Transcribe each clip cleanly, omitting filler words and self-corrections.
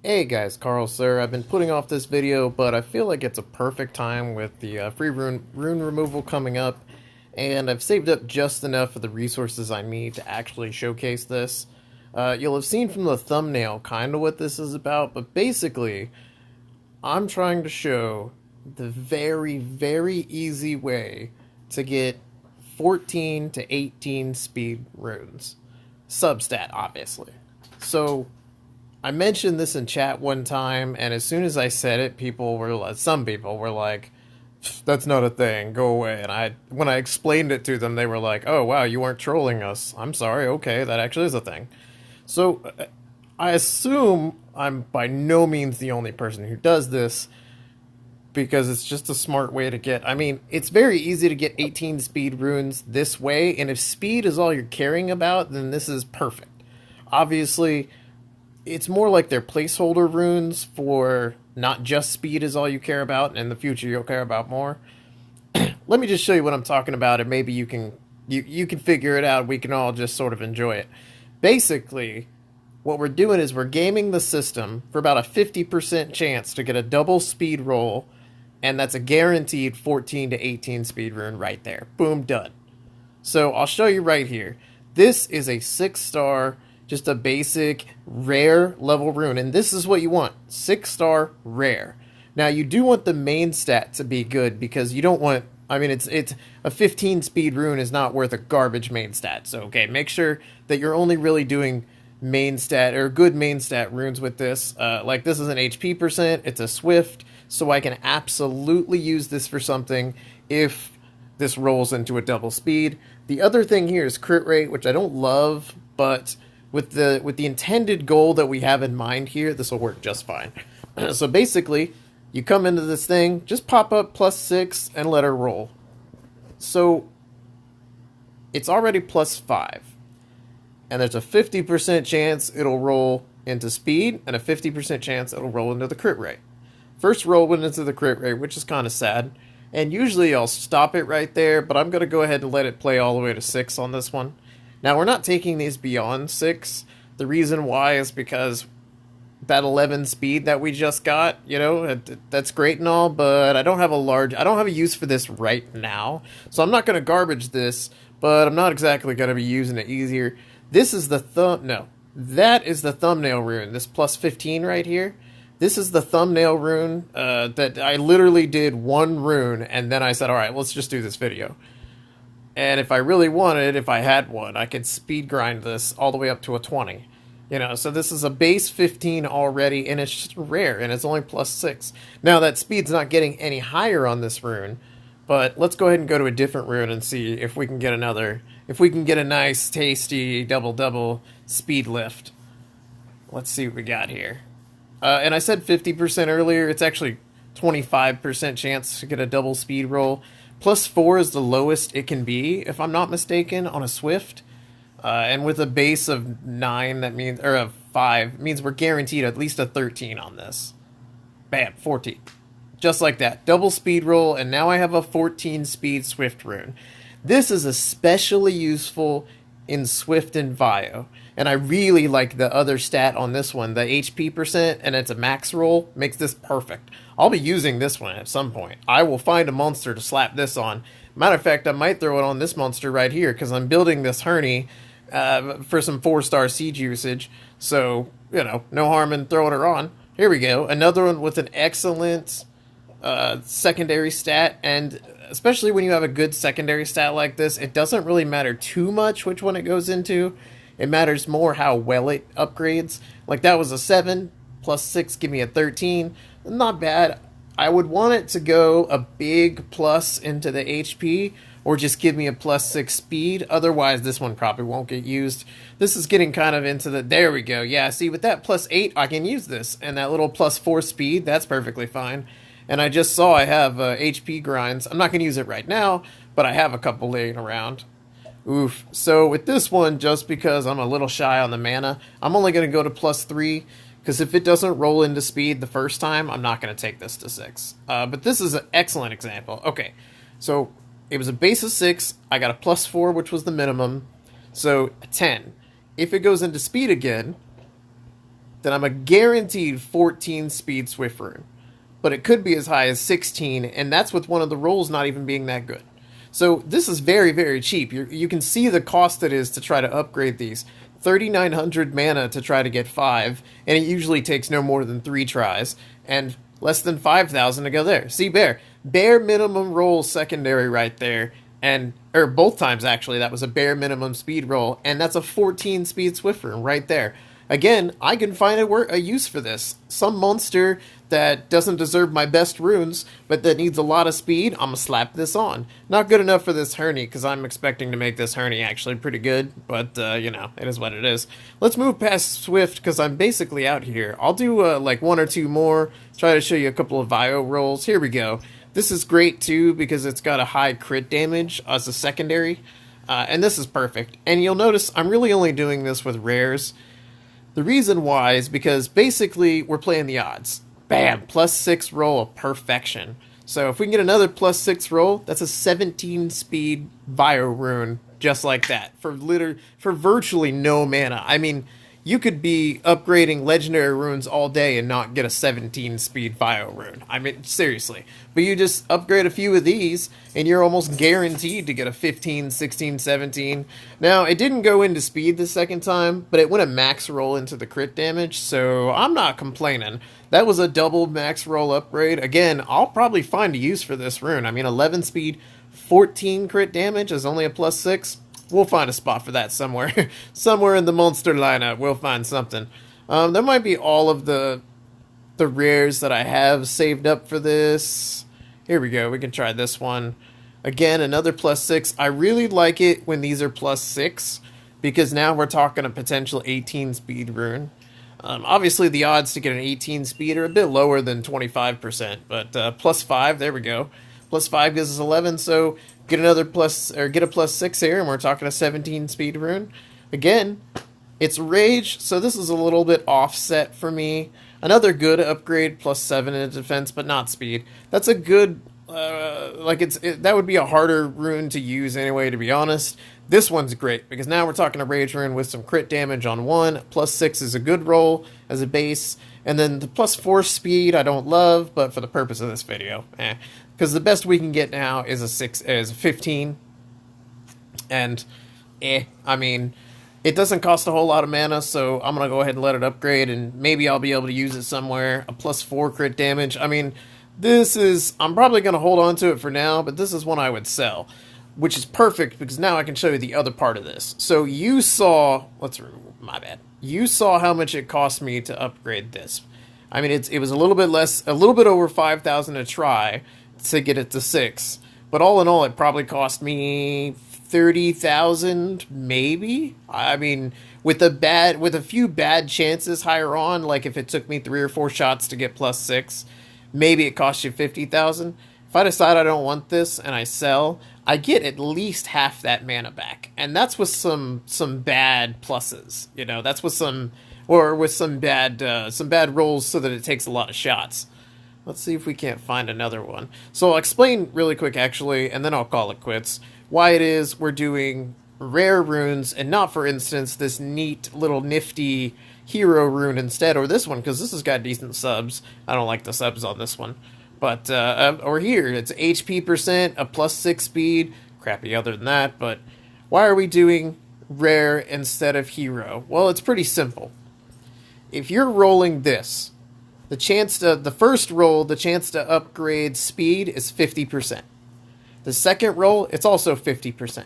Hey guys, Carl sir. I've been putting off this video, but I feel like it's a perfect time with the free rune removal coming up, and I've saved up just enough of the resources I need to actually showcase this. You'll have seen from the thumbnail kind of what this is about, but basically, I'm trying to show the very, very easy way to get 14 to 18 speed runes. Substat, obviously. So, I mentioned this in chat one time, and as soon as I said it, some people were like, "That's not a thing. Go away." And when I explained it to them, they were like, "Oh wow, you weren't trolling us. I'm sorry. Okay, that actually is a thing." So I assume I'm by no means the only person who does this because it's just a smart way to get. I mean, it's very easy to get 18 speed runes this way, and if speed is all you're caring about, then this is perfect. Obviously, it's more like they're placeholder runes for not just speed is all you care about, and in the future you'll care about more. Let me just show you what I'm talking about, and maybe you can figure it out. We can all just sort of enjoy it. Basically, what we're doing is we're gaming the system for about a 50% chance to get a double speed roll, and that's a guaranteed 14 to 18 speed rune right there. Boom, done. So I'll show you right here. This is a 6-star, just a basic rare level rune, and this is what you want. 6-star rare. Now you do want the main stat to be good because you don't want. I mean, it's a 15 speed rune is not worth a garbage main stat. So okay, make sure that you're only really doing main stat or good main stat runes with this. Like this is an HP percent. It's a swift, so I can absolutely use this for something if this rolls into a double speed. The other thing here is crit rate, which I don't love, but with the intended goal that we have in mind here, this will work just fine. So basically, you come into this thing, just pop up +6 and let her roll. So it's already +5. And there's a 50% chance it'll roll into speed, and a 50% chance it'll roll into the crit rate. First roll went into the crit rate, which is kind of sad. And usually I'll stop it right there, but I'm going to go ahead and let it play all the way to 6 on this one. Now, we're not taking these beyond 6. The reason why is because that 11 speed that we just got, you know, that's great and all, but I don't have a use for this right now. So I'm not going to garbage this, but I'm not exactly going to be using it easier. This is that is the thumbnail rune, this +15 right here. This is the thumbnail rune that I literally did one rune, and then I said, all right, let's just do this video. And if I really wanted, if I had one, I could speed grind this all the way up to a 20. You know, so this is a base 15 already, and it's just rare, and it's only +6. Now, that speed's not getting any higher on this rune, but let's go ahead and go to a different rune and see if we can get a nice, tasty, double speed lift. Let's see what we got here. And I said 50% earlier, it's actually 25% chance to get a double speed roll. +4 is the lowest it can be, if I'm not mistaken, on a Swift. And with a base of 9, that means, or of 5, means we're guaranteed at least a 13 on this. Bam, 14. Just like that. Double speed roll, and now I have a 14 speed Swift rune. This is especially useful in Swift and Vio. And I really like the other stat on this one, the HP percent, and it's a max roll, makes this perfect. I'll be using this one at some point. I will find a monster to slap this on. Matter of fact, I might throw it on this monster right here, because I'm building this Herney for some 4-star siege usage. So, you know, no harm in throwing her on. Here we go. Another one with an excellent secondary stat, and especially when you have a good secondary stat like this, it doesn't really matter too much which one it goes into. It matters more how well it upgrades. Like that was a 7, +6, give me a 13. Not bad. I would want it to go a big plus into the HP, or just give me a +6 speed. Otherwise, this one probably won't get used. This is getting kind of into the, there we go. Yeah, see, with that +8, I can use this. And that little +4 speed, that's perfectly fine. And I just saw I have HP grinds. I'm not going to use it right now, but I have a couple laying around. Oof. So with this one, just because I'm a little shy on the mana, I'm only going to go to +3, because if it doesn't roll into speed the first time, I'm not going to take this to 6. But this is an excellent example. Okay, so it was a base of 6, I got a +4, which was the minimum, so a 10. If it goes into speed again, then I'm a guaranteed 14 speed Swift rune. But it could be as high as 16, and that's with one of the rolls not even being that good. So this is very, very cheap. You can see the cost it is to try to upgrade these. 3,900 mana to try to get 5, and it usually takes no more than 3 tries, and less than 5,000 to go there. See, bare minimum roll secondary right there, and or both times actually, that was a bare minimum speed roll, and that's a 14 speed Swift rune right there. Again, I can find a use for this. Some monster that doesn't deserve my best runes, but that needs a lot of speed, I'm going to slap this on. Not good enough for this Herney, because I'm expecting to make this Herney actually pretty good, but, you know, it is what it is. Let's move past Swift, because I'm basically out here. I'll do, like, 1 or 2 more, try to show you a couple of Vio rolls. Here we go. This is great, too, because it's got a high crit damage as a secondary, and this is perfect. And you'll notice I'm really only doing this with rares. The reason why is because basically we're playing the odds. Bam! +6 roll of perfection. So if we can get another +6 roll, that's a 17 speed Vio rune just like that for virtually no mana. I mean, you could be upgrading legendary runes all day and not get a 17 speed Vio rune. I mean, seriously. But you just upgrade a few of these and you're almost guaranteed to get a 15, 16, 17. Now, it didn't go into speed the second time, but it went a max roll into the crit damage, so I'm not complaining. That was a double max roll upgrade. Again, I'll probably find a use for this rune. I mean, 11 speed, 14 crit damage is only a +6. We'll find a spot for that somewhere. Somewhere in the monster lineup, we'll find something. There might be all of the rares that I have saved up for this. Here we go. We can try this one. Again, another +6. I really like it when these are +6 because now we're talking a potential 18 speed rune. Obviously, the odds to get an 18 speed are a bit lower than 25%, but +5, there we go. +5 gives us 11, so get another get a +6 here, and we're talking a 17 speed rune. Again, it's Rage, so this is a little bit offset for me. Another good upgrade, +7 in defense, but not speed. That's a good, that would be a harder rune to use anyway, to be honest. This one's great, because now we're talking a Rage rune with some crit damage on 1. +6 is a good roll as a base. And then the +4 speed I don't love, but for the purpose of this video, because the best we can get now is a 15. And, I mean, it doesn't cost a whole lot of mana, so I'm going to go ahead and let it upgrade, and maybe I'll be able to use it somewhere. A +4 crit damage. I mean, I'm probably going to hold on to it for now, but this is one I would sell. Which is perfect, because now I can show you the other part of this. So you saw, my bad. You saw how much it cost me to upgrade this. I mean, it was a little bit less, a little bit over 5,000 to try to get it to 6. But all in all, it probably cost me 30,000, maybe? I mean, with a few bad chances higher on, like if it took me 3 or 4 shots to get +6, maybe it cost you 50,000. If I decide I don't want this and I sell, I get at least half that mana back. And that's with some bad pluses, you know, that's with some bad rolls so that it takes a lot of shots. Let's see if we can't find another one. So I'll explain really quick, actually, and then I'll call it quits, why it is we're doing rare runes and not, for instance, this neat little nifty hero rune instead, or this one, because this has got decent subs. I don't like the subs on this one. But, or here, it's HP %, a +6 speed, crappy other than that, but why are we doing rare instead of hero? Well, it's pretty simple. If you're rolling this, the first roll, the chance to upgrade speed is 50%. The second roll, it's also 50%.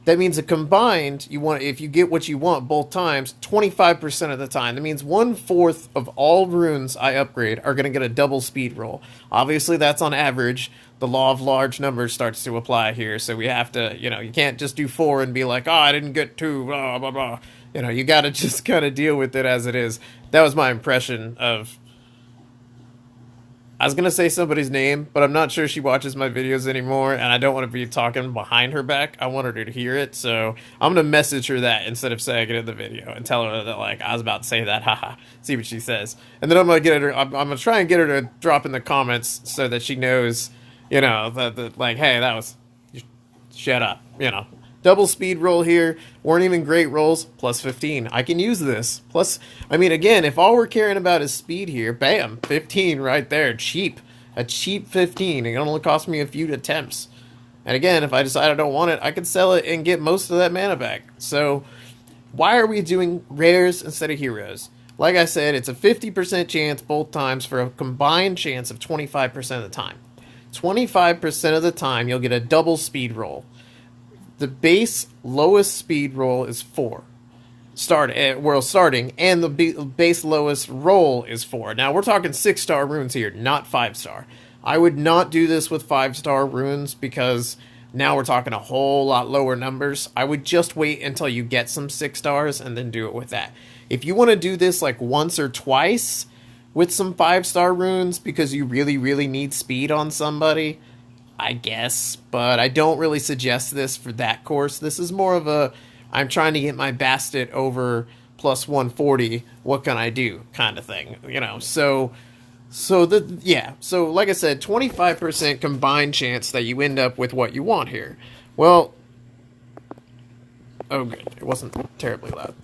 That means a combined, if you get what you want both times, 25% of the time. That means 1/4 of all runes I upgrade are going to get a double speed roll. Obviously, that's on average. The law of large numbers starts to apply here, so we have to, you can't just do 4 and be like, oh, I didn't get 2, blah, blah, blah. You got to just kind of deal with it as it is. That was my impression of... I was going to say somebody's name, but I'm not sure she watches my videos anymore, and I don't want to be talking behind her back. I want her to hear it, so I'm going to message her that instead of saying it in the video and tell her that, like, I was about to say that, haha, see what she says. And then I'm going to try and get her to drop in the comments so that she knows, that like, hey, that was, shut up, Double speed roll here, weren't even great rolls, plus 15. I can use this. Plus, I mean, again, if all we're caring about is speed here, bam, 15 right there, cheap. A cheap 15. It only cost me a few attempts. And again, if I decide I don't want it, I can sell it and get most of that mana back. So, why are we doing rares instead of heroes? Like I said, it's a 50% chance both times for a combined chance of 25% of the time. 25% of the time, you'll get a double speed roll. The base lowest speed roll is 4. Starting, and the base lowest roll is 4. Now, we're talking 6-star runes here, not 5-star. I would not do this with 5-star runes because now we're talking a whole lot lower numbers. I would just wait until you get some 6 stars and then do it with that. If you want to do this like once or twice with some 5-star runes because you really, really need speed on somebody, I guess, but I don't really suggest this for that course. This is more of a, I'm trying to get my bastet over plus 140, what can I do kind of thing, you know. So like I said, 25% combined chance that you end up with what you want here. Well, oh good, it wasn't terribly loud.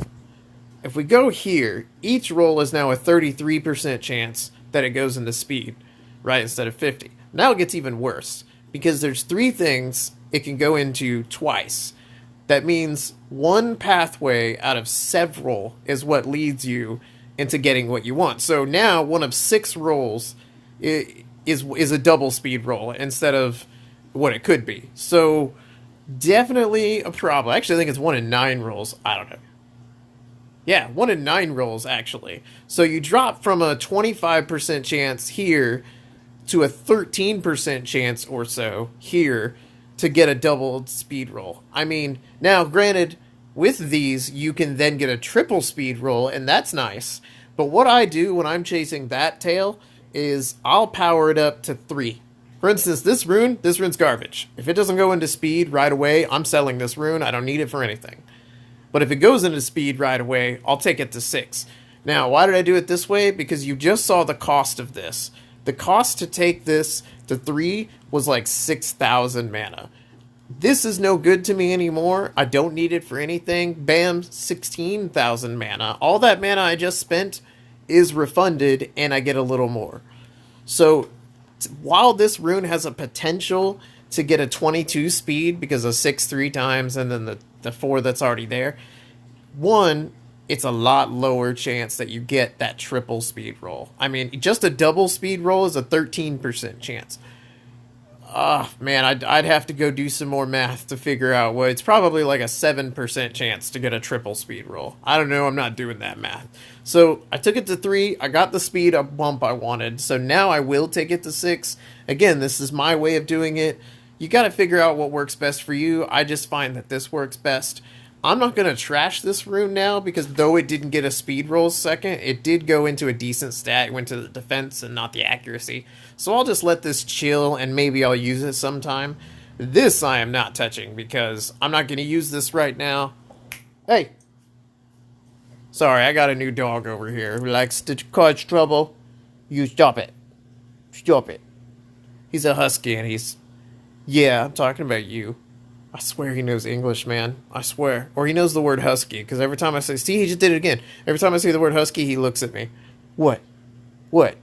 If we go here, each roll is now a 33% chance that it goes into speed, right, instead of 50. Now it gets even worse, because there's 3 things it can go into twice. That means one pathway out of several is what leads you into getting what you want. So now one of 6 rolls is a double speed roll instead of what it could be. So definitely a problem. Actually, I think it's 1 in 9 rolls. I don't know. Yeah, 1 in 9 rolls, actually. So you drop from a 25% chance here to a 13% chance or so here to get a double speed roll. I mean, now, granted, with these, you can then get a triple speed roll, and that's nice. But what I do when I'm chasing that tail is I'll power it up to 3. For instance, this rune's garbage. If it doesn't go into speed right away, I'm selling this rune. I don't need it for anything. But if it goes into speed right away, I'll take it to 6. Now, why did I do it this way? Because you just saw the cost of this. The cost to take this to 3 was like 6,000 mana. This is no good to me anymore. I don't need it for anything. Bam, 16,000 mana. All that mana I just spent is refunded, and I get a little more. So, while this rune has a potential to get a 22 speed because of 6 3 times and then the 4 that's already there, one, it's a lot lower chance that you get that triple speed roll. I mean, just a double speed roll is a 13% chance. Man, I'd have to go do some more math to figure out what. It's probably like a 7% chance to get a triple speed roll. I don't know, I'm not doing that math. So I took it to 3, I got the speed up bump I wanted, so now I will take it to 6. Again, this is my way of doing it. You got to figure out what works best for you. I just find that this works best. I'm not going to trash this rune now, because though it didn't get a speed roll second, it did go into a decent stat. It went to the defense and not the accuracy. So I'll just let this chill, and maybe I'll use it sometime. This I am not touching, because I'm not going to use this right now. Hey! Sorry, I got a new dog over here who likes to cause trouble. You stop it. Stop it. He's a husky, and he's... Yeah, I'm talking about you. I swear he knows English, man. I swear. Or he knows the word husky, because every time I say... See, he just did it again. Every time I say the word husky, he looks at me. What? What?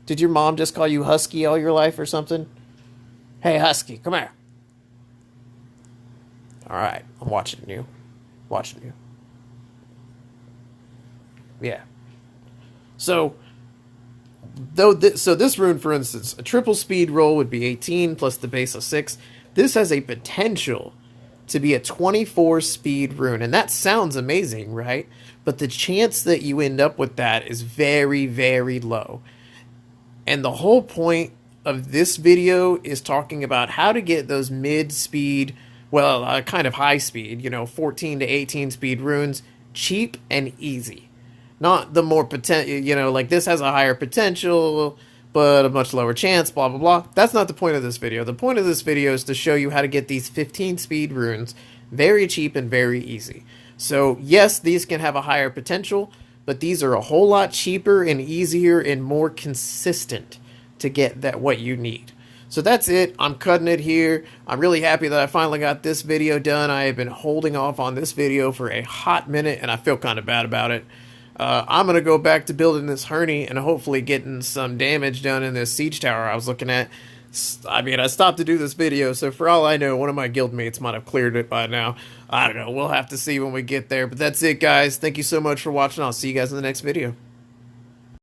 Did your mom just call you husky all your life or something? Hey, husky, come here. Alright, I'm watching you. Watching you. Yeah. So... So this rune, for instance, a triple speed roll would be 18 plus the base of 6. This has a potential to be a 24 speed rune, and that sounds amazing, right? But the chance that you end up with that is very, very low. And the whole point of this video is talking about how to get those mid-speed, well, kind of high speed, 14 to 18 speed runes, cheap and easy. Not the more potential, like this has a higher potential, but a much lower chance, blah, blah, blah. That's not the point of this video. The point of this video is to show you how to get these 15 speed runes very cheap and very easy. So, yes, these can have a higher potential, but these are a whole lot cheaper and easier and more consistent to get what you need. So that's it. I'm cutting it here. I'm really happy that I finally got this video done. I have been holding off on this video for a hot minute, and I feel kind of bad about it. I'm going to go back to building this Herney and hopefully getting some damage done in this siege tower I was looking at. I mean, I stopped to do this video, so for all I know, one of my guildmates might have cleared it by now. I don't know. We'll have to see when we get there. But that's it, guys. Thank you so much for watching. I'll see you guys in the next video.